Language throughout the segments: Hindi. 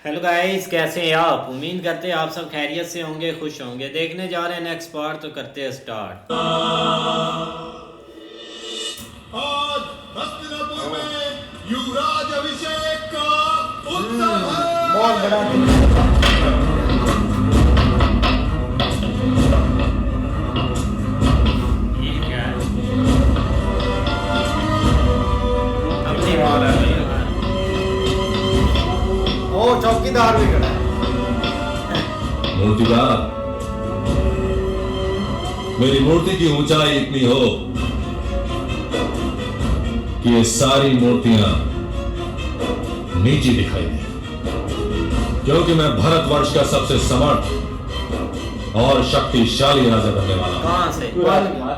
हेलो गाइस, कैसे हैं आप? उम्मीद करते हैं आप सब खैरियत से होंगे, खुश होंगे। देखने जा रहे हैं नेक्स्ट पार्ट, तो करते हैं स्टार्ट। आज हस्तिनापुर में युवराज अभिषेक का उत्सव है। बहुत बड़ा दिन ये क्या है? अब नहीं मारा नहीं होगा। ओ चौकीदार भी खड़ा है। मूर्तिकार, मेरी मूर्ति की ऊंचाई इतनी हो कि ये सारी मूर्तियां नीची दिखाई दे, क्योंकि मैं भारतवर्ष का सबसे समर्थ और शक्तिशाली राजा बनने वाला हूं। कहाँ से? राजकुमार,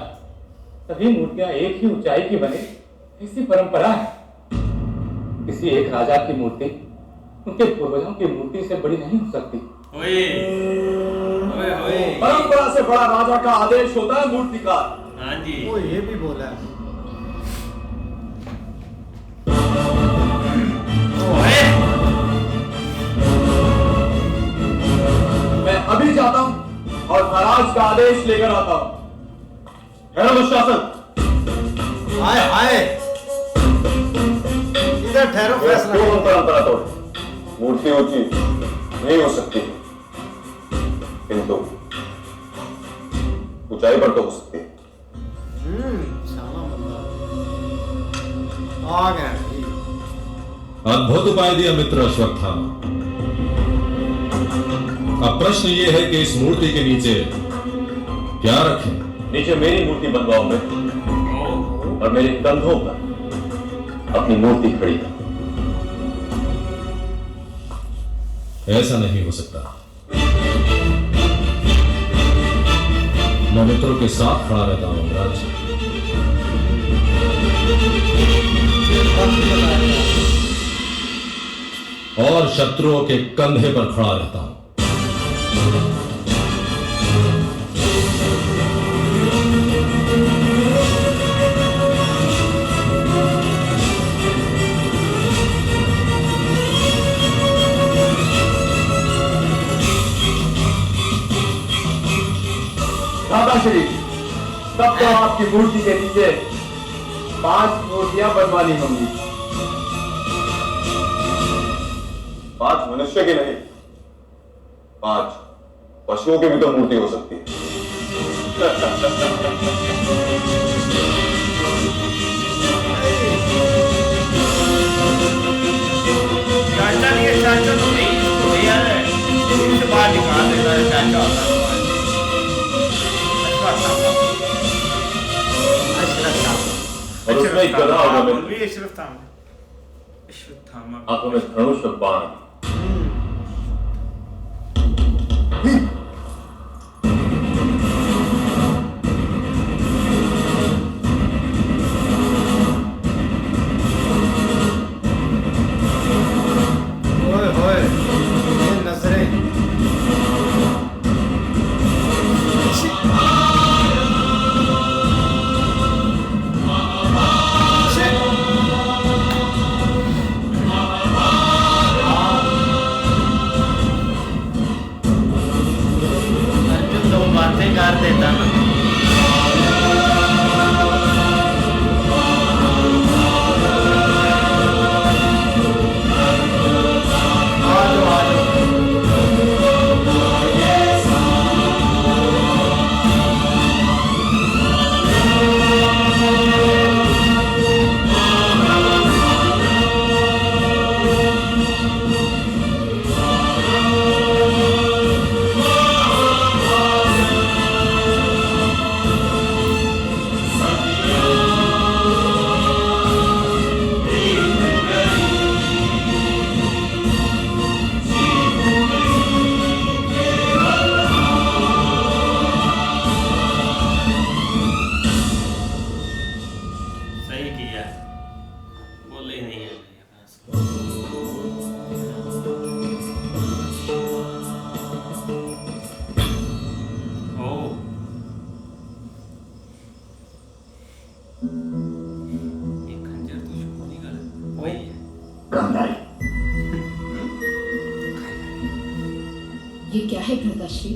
सभी मूर्तियां एक ही ऊंचाई की बने, ऐसी परंपरा है। किसी एक राजा की मूर्ति उनके पूर्वजों की मूर्ति से बड़ी नहीं हो सकती। ओए ओए ओए, परंपरा से बड़ा राजा का आदेश होता है मूर्तिकार। हाँ जी। ओ ये भी बोला है। ओए मैं अभी जाता हूं और महाराज का आदेश लेकर आता हूं। है दुशासन, आए आए इधर ठहरो, फैसला क्यों करो। परंपरा तोड़? मूर्ति ऊंची नहीं हो सकती, किंतु ऊंचाई पर तो हो सकती है। शाना बंदा आ गया। अद्भुत उपाय दिया मित्र अश्वत्थामा। अब प्रश्न ये है कि इस मूर्ति के नीचे क्या रखें? नीचे मेरी मूर्ति बनवाओ मैं, और मेरे कंधों पर अपनी मूर्ति खड़ी कर। ऐसा नहीं हो सकता। मैं मित्रों के साथ खड़ा रहता हूं राज। और शत्रुओं के कंधे पर खड़ा रहता हूं। दादाश्री, तब तो आपकी मूर्ति के नीचे 5 मूर्तियां बनवानी होंगी। 5 मनुष्य की नहीं, 5 पशुओं की भी तो मूर्ति हो सकती है। चाचा नहीं, चाचा तो नहीं, इसको भैया है, इससे बाहर निकाल देता है। चाचा होता है और उसमें एक गधा होगा मेरे। भी अशरफ थामा। हाथों में धनुष और बाण। ओए होए ये नजरें। अर्जुन तो बातें कर देता ना। आ जाओ आ जाओ। ये क्या है भ्राताश्री?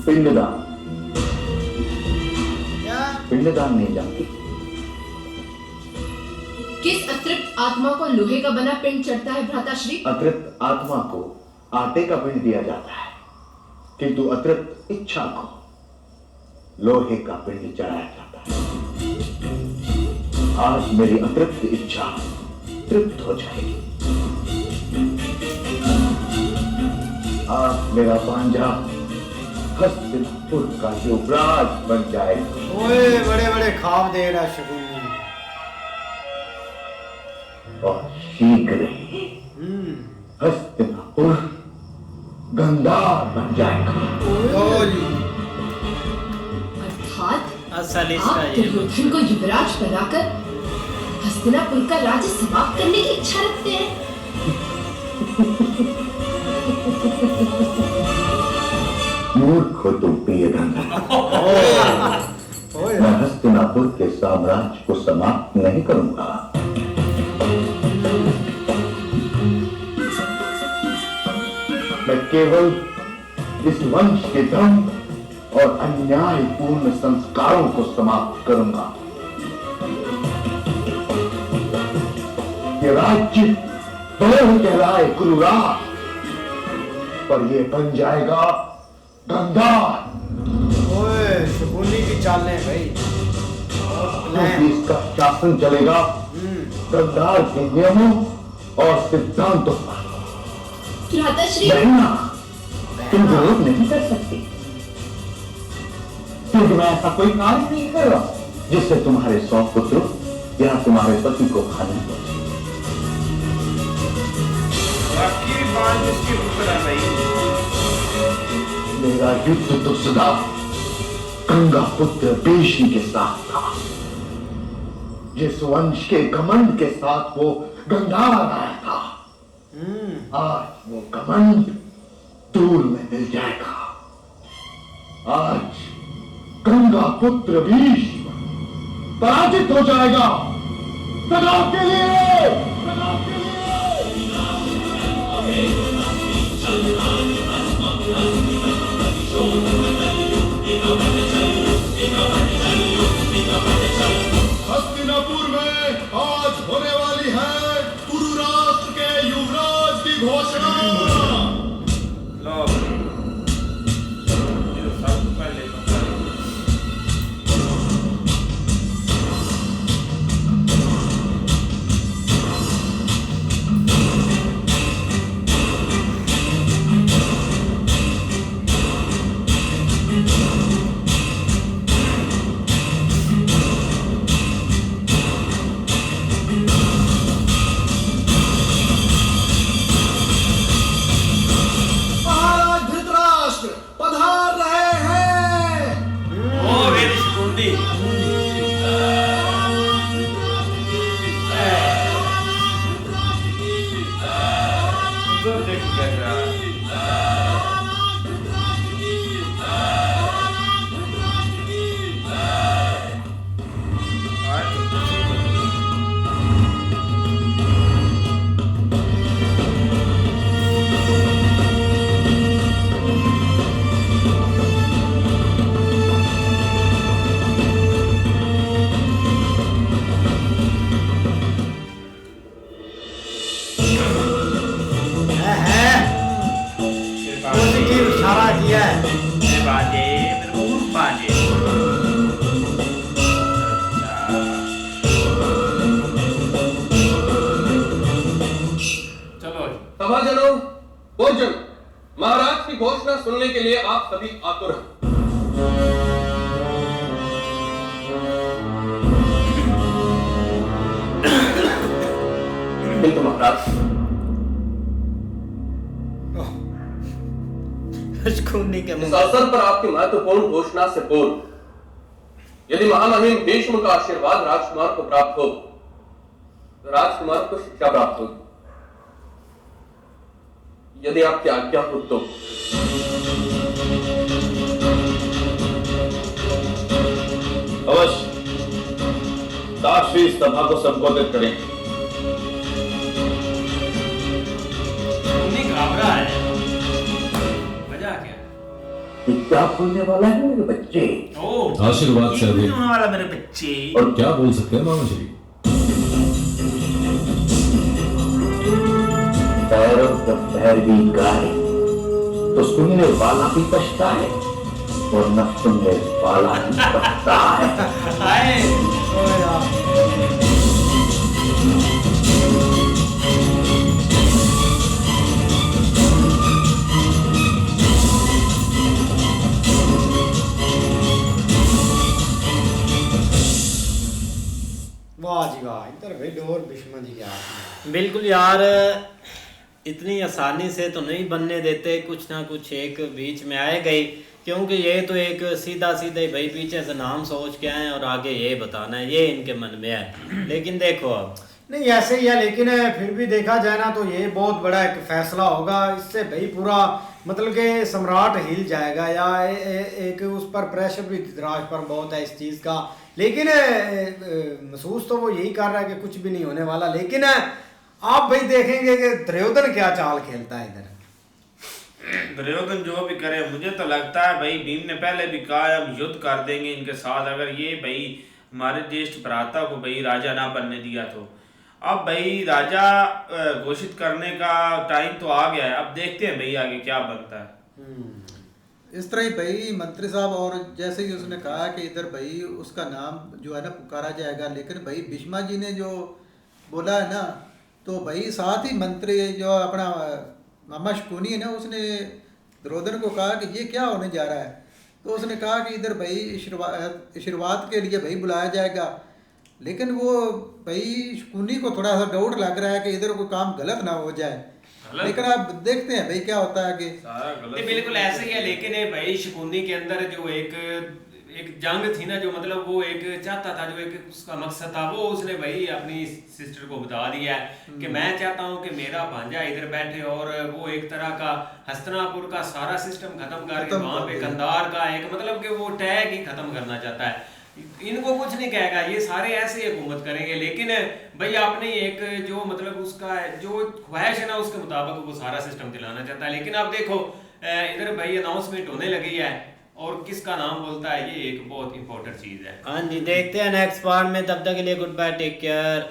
पिंडदान। क्या? पिंडदान नहीं जानती? किस अतृप्त आत्मा को लोहे का बना पिंड चढ़ता है भ्राताश्री? अतृप्त आत्मा को आटे का पिंड दिया जाता है, किंतु अतृप्त इच्छा को लोहे का पिंड चढ़ाया जाता है। आज मेरी अतृप्त इच्छा तृप्त हो जाएगी। आज मेरा पांजा हस्तिनापुर का युवराज बन जाएगा। ओए बड़े बड़े ख्वाब दे रहा शकुनी। और शीघ्र ही हस्तिनापुर गंधार बन जाएगा। अर्थात असल आप इसका ये दुर्योधन को युवराज बनाकर हस्तिनापुर का राज्य समाप्त करने की इच्छा रखते हैं। मूर्ख हो तुम प्रियगंधा। ओए मैं हस्तिनापुर के साम्राज्य को समाप्त नहीं करूंगा। मैं केवल इस वंश के धर्म और अन्यायपूर्ण संस्कारों को समाप्त करूंगा। ये राज्य भले कहलाए कुरुराज, पर ये बन जाएगा गंधार। ओए शकुनी की चालें भाई। क्योंकि इसका शासन चलेगा गंधार के नियमों और सिद्धांतों पर। भ्राताश्री बहना, तुम विरोध नहीं कर सकती, क्योंकि मैं ऐसा कोई कार्य नहीं कर रहा जिससे तुम्हारे 100 पुत्र या तुम्हारे पति को हानि पहुंचे। मेरा युद्ध तो सदा गंगा पुत्र भीष्म के साथ था। जिस वंश के घमंड के साथ वो गंधार आया था, आज वो घमंड धूल में मिल जाएगा। आज गंगा पुत्र भीष्म पराजित हो जाएगा सदा के लिए, सदा के लिए। हस्तिनापुर में आज होने वाली है कुरु राष्ट्र के युवराज की घोषणा। महाराज धृतराष्ट्र पधार रहे हैं। ओ मेरी शकुंडी पॉजिटिव इशारा किया है। बाजे बिल्कुल बाजे चलो सभाजनों, भोजन। महाराज की घोषणा सुनने के लिए आप सभी आतुर हैं। किंतु महाराज, शकुंडी के इस मुंह अवसर पर आपकी महत्वपूर्ण घोषणा से पूर्व यदि महामहिम भीष्म का आशीर्वाद राजकुमार को प्राप्त हो तो राजकुमार को शिक्षा प्राप्त होगी। यदि आपकी आज्ञा हो तो। अभी इस सभा को संबोधित करें। नहीं घबरा है, वजह क्या है? क्या बोलने वाला है मेरे बच्चे? ओह, आशीर्वाद से अधिक होने वाला मेरे बच्चे। और क्या बोल सकते हैं मामा जी? पैरों जब पैर भी गाए तो सुनने वाला भी बचता है और न सुनने वाला भी बचता है। हाय, वाह जी वाह, इधर भाई डोर भीष्म जी के हाथ में। बिल्कुल यार, इतनी आसानी से तो नहीं बनने देते, कुछ ना कुछ एक बीच में आए गई, क्योंकि ये तो एक सीधा सीधे भाई पीछे से नाम सोच के आए और आगे ये बताना है, ये इनके मन में है। लेकिन देखो अब नहीं ऐसे ही है, लेकिन फिर भी देखा जाए ना तो ये बहुत बड़ा एक फैसला होगा। इससे भाई पूरा मतलब कि सम्राट हिल जाएगा, या एक उस पर प्रेशर भी धृतराज पर बहुत है इस चीज़ का। लेकिन महसूस तो वो यही कर रहा है कि कुछ भी नहीं होने वाला। लेकिन आप भाई देखेंगे कि दुर्योधन क्या चाल खेलता है इधर। दुर्योधन जो भी करे, मुझे तो लगता है भाई भीम ने पहले भी कहा है हम युद्ध कर देंगे इनके साथ, अगर ये भाई हमारे ज्येष्ठ भ्राता को भाई राजा ना बनने दिया तो। अब भाई राजा घोषित करने का टाइम तो आ गया है, अब देखते हैं भाई आगे क्या बनता है। इस तरह ही भाई मंत्री साहब, और जैसे कि उसने कहा कि इधर भाई उसका नाम जो है ना पुकारा जाएगा, लेकिन भाई भीष्मा जी ने जो बोला है ना, तो भाई साथ ही मंत्री जो अपना मामा शकुनी है ना, उसने दुर्योधन को कहा कि ये क्या होने जा रहा है। तो उसने कहा कि इधर भाई शुरुआत के लिए भाई बुलाया जाएगा, लेकिन वो भाई शकुनी को थोड़ा सा डाउट लग रहा है कि इधर कोई काम गलत ना हो जाए। लेकिन आप देखते हैं भाई क्या होता है कि नहीं, बिल्कुल ऐसे ही है। लेकिन ये भाई शकुनी के अंदर जो एक जंग थी ना, जो मतलब वो एक चाहता था, जो एक उसका मकसद था, वो उसने भाई अपनी सिस्टर को बता दिया है कि मैं चाहता हूँ कि मेरा भांजा इधर बैठे और वो एक तरह का हस्तिनापुर का सारा सिस्टम खत्म करके वहां पे कंधार का एक मतलब कि वो टैग ही खत्म करना चाहता है। इनको कुछ नहीं कहेगा, ये सारे ऐसे हुकूमत करेंगे। लेकिन भाई आपने एक जो मतलब उसका जो ख्वाहिश है ना, उसके मुताबिक वो सारा सिस्टम दिलाना चाहता है। लेकिन अब देखो इधर भाई अनाउंसमेंट होने लगी है और किसका नाम बोलता है, ये एक बहुत इंपॉर्टेंट चीज है। हाँ जी, देखते हैं नेक्स्ट पार्ट में। तब तक के लिए गुड बाय, टेक केयर।